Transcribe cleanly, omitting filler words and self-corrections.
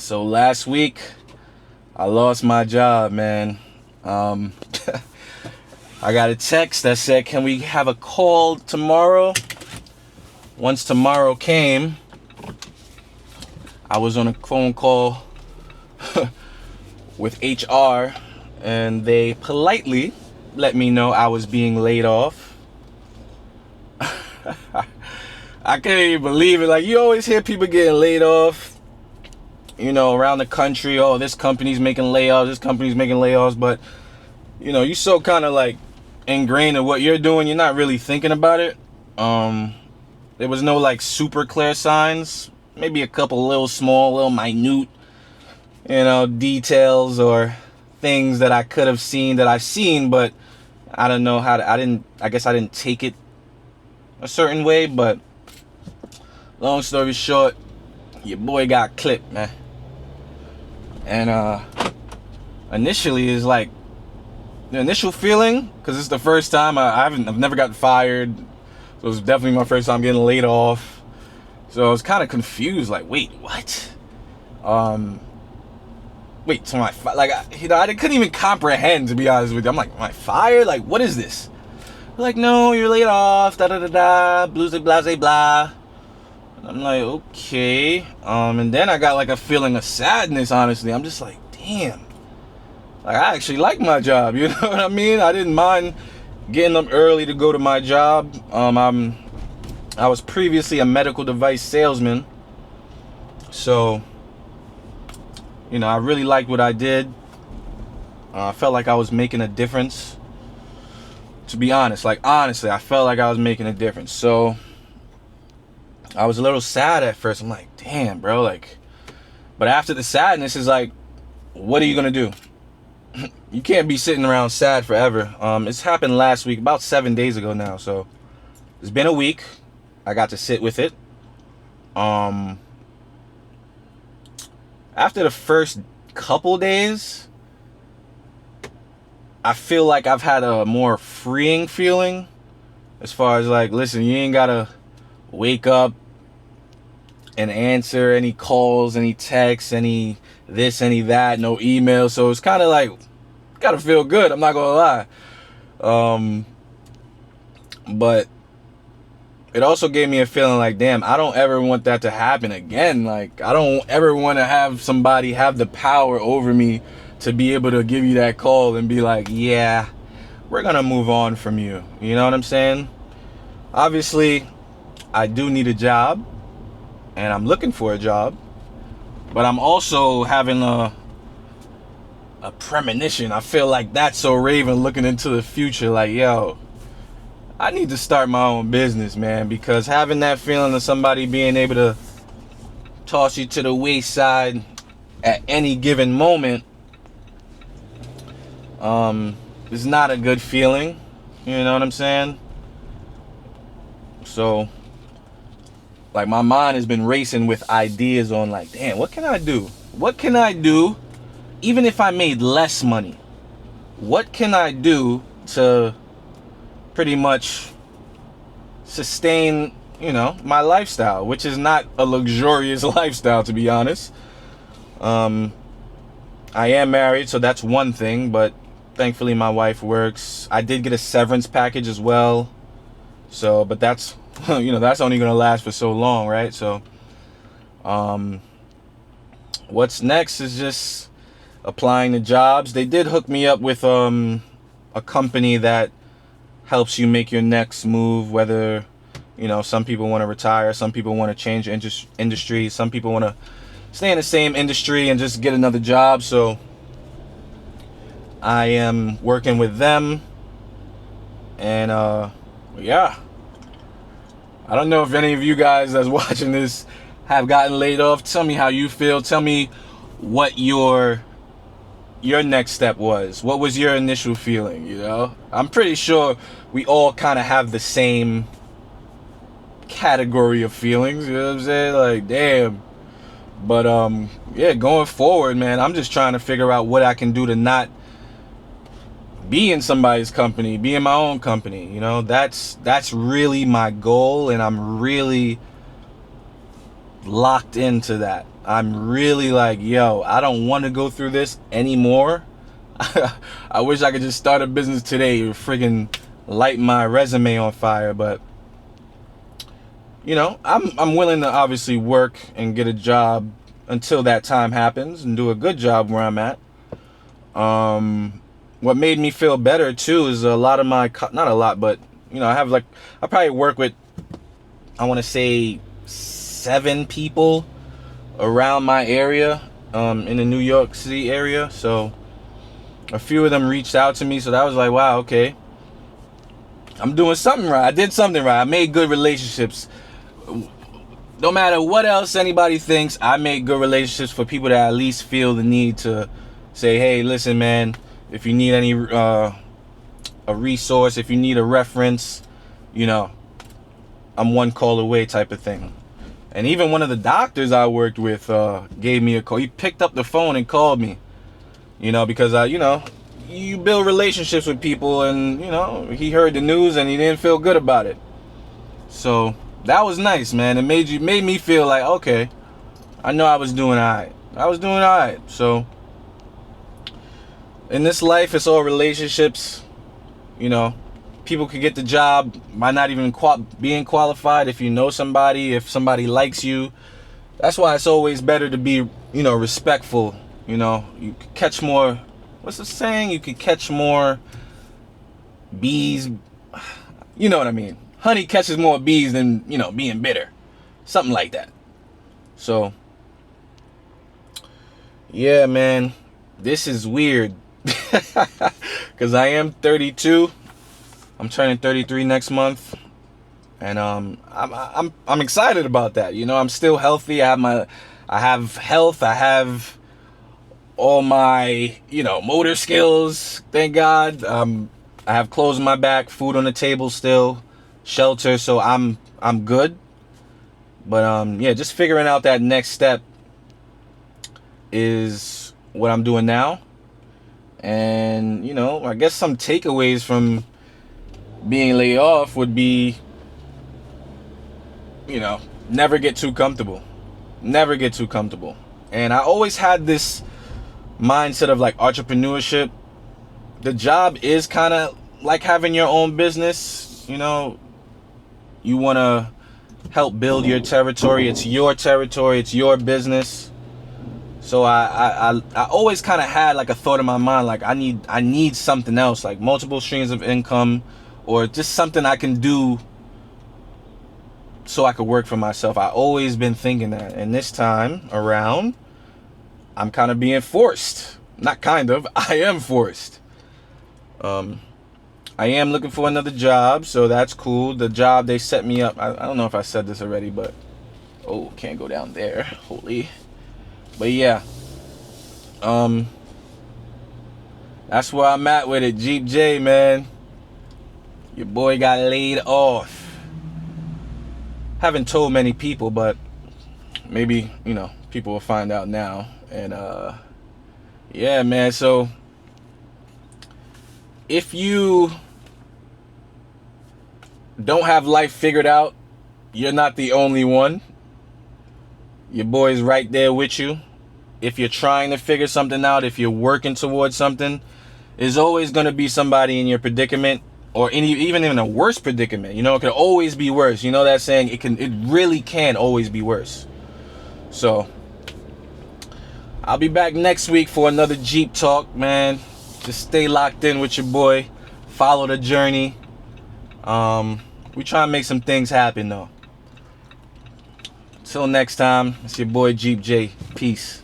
So last week, I lost my job, man. I got a text that said, "Can we have a call tomorrow?" Once tomorrow came, I was on a phone call with HR, and they politely let me know I was being laid off. I can't even believe it. Like, you always hear people getting laid off, around the country. Oh, this company's making layoffs, this company's making layoffs. But, you so kind of like ingrained in what you're doing, you're not really thinking about it. There was no like super clear signs. Maybe a couple little minute, details or things that I could have seen that I've seen, but I don't know how to, I guess I didn't take it a certain way. But long story short, your boy got clipped, man. And initially is like the initial feeling, because it's the first time I've never gotten fired, so it's definitely my first time getting laid off. So I was kind of confused, like, wait, what? Wait, so I couldn't even comprehend, to be honest with you. I'm like, am I fired? Like, what is this? They're like, no, you're laid off, da da da da, blah blah blah. I'm like, okay. And then I got like a feeling of sadness, honestly. I'm just like, damn. Like, I actually like my job, you know what I mean? I didn't mind getting up early to go to my job. I was previously a medical device salesman. So, I really liked what I did. I felt like I was making a difference. To be honest, honestly, I felt like I was making a difference. So I was a little sad at first. I'm like, damn, bro. But after the sadness is like, what are you gonna do? You can't be sitting around sad forever. It's happened last week, about 7 days ago now. So it's been a week. I got to sit with it. After the first couple days, I feel like I've had a more freeing feeling, as far as like, listen, you ain't gotta wake up and answer any calls, any texts, any this, any that, no email. So it's kind of like, gotta feel good, I'm not gonna lie. But it also gave me a feeling like, damn, I don't ever want that to happen again. Like, I don't ever want to have somebody have the power over me to be able to give you that call and be like, yeah, we're gonna move on from you. You know what I'm saying? Obviously, I do need a job, and I'm looking for a job, but I'm also having a premonition. I feel like that's so Raven looking into the future, like, yo, I need to start my own business, man, because having that feeling of somebody being able to toss you to the wayside at any given moment is not a good feeling. You know what I'm saying? So, like, my mind has been racing with ideas on, like, damn, what can I do? What can I do, even if I made less money? What can I do to pretty much sustain, my lifestyle, which is not a luxurious lifestyle, to be honest. I am married, so that's one thing, but thankfully my wife works. I did get a severance package as well. So, but that's, that's only going to last for so long, right? So, what's next is just applying to jobs. They did hook me up with a company that helps you make your next move, whether, some people want to retire, some people want to change industry, some people want to stay in the same industry and just get another job. So I am working with them, and yeah, I don't know if any of you guys that's watching this have gotten laid off. Tell me how you feel. Tell me what your next step was. What was your initial feeling? I'm pretty sure we all kind of have the same category of feelings, you know what I'm saying? Like, damn. But yeah, going forward, man, I'm just trying to figure out what I can do to not be in somebody's company, be in my own company. That's really my goal, and I'm really locked into that. I'm really like, yo, I don't want to go through this anymore. I wish I could just start a business today or friggin' light my resume on fire, but you know, I'm willing to obviously work and get a job until that time happens and do a good job where I'm at. What made me feel better too is a lot of my, not a lot, but you know, I probably work with, I want to say 7 people around my area, in the New York City area. So a few of them reached out to me, so that was like, wow, okay, I'm doing something right. I did something right. I made good relationships. No matter what else anybody thinks, I made good relationships for people that at least feel the need to say, hey, listen, man, if you need any a resource, if you need a reference, you know, I'm one call away type of thing. And even one of the doctors I worked with gave me a call. He picked up the phone and called me, you know, because you know, you build relationships with people, and you know, he heard the news and he didn't feel good about it. So that was nice, man. It made me feel like, okay, I know I was doing alright. So in this life, it's all relationships. You know, people could get the job by not even being qualified. If you know somebody, if somebody likes you, that's why it's always better to be, you know, respectful. You know, you could catch more. What's the saying? You could catch more bees. You know what I mean? Honey catches more bees than, you know, being bitter. Something like that. So, yeah, man, this is weird. Because I am 32. I'm turning 33 next month. And I'm excited about that. You know, I'm still healthy. I have health. I have all my, you know, motor skills. Thank God. I have clothes on my back, food on the table still, shelter, so I'm good. But yeah, just figuring out that next step is what I'm doing now. And you know, I guess some takeaways from being laid off would be, you know, never get too comfortable. And I always had this mindset of like entrepreneurship. The job is kind of like having your own business. You know, you want to help build your territory. It's your territory. It's your business. So I always kind of had like a thought in my mind, like I need something else, like multiple streams of income, or just something I can do so I could work for myself. I always been thinking that. And this time around, I'm kind of being forced. Not kind of, I am forced. I am looking for another job, so that's cool. The job they set me up, I don't know if I said this already, but oh, can't go down there. Holy. But yeah. That's where I'm at with it. Jeep J, man. Your boy got laid off. Haven't told many people, but maybe, you know, people will find out now. And yeah, man, so if you don't have life figured out, you're not the only one. Your boy's right there with you. If you're trying to figure something out, if you're working towards something, there's always going to be somebody in your predicament, or even in a worse predicament. You know, it could always be worse. You know that saying? It really can always be worse. So I'll be back next week for another Jeep Talk, man. Just stay locked in with your boy. Follow the journey. We try and make some things happen, though. Till next time, it's your boy Jeep J. Peace.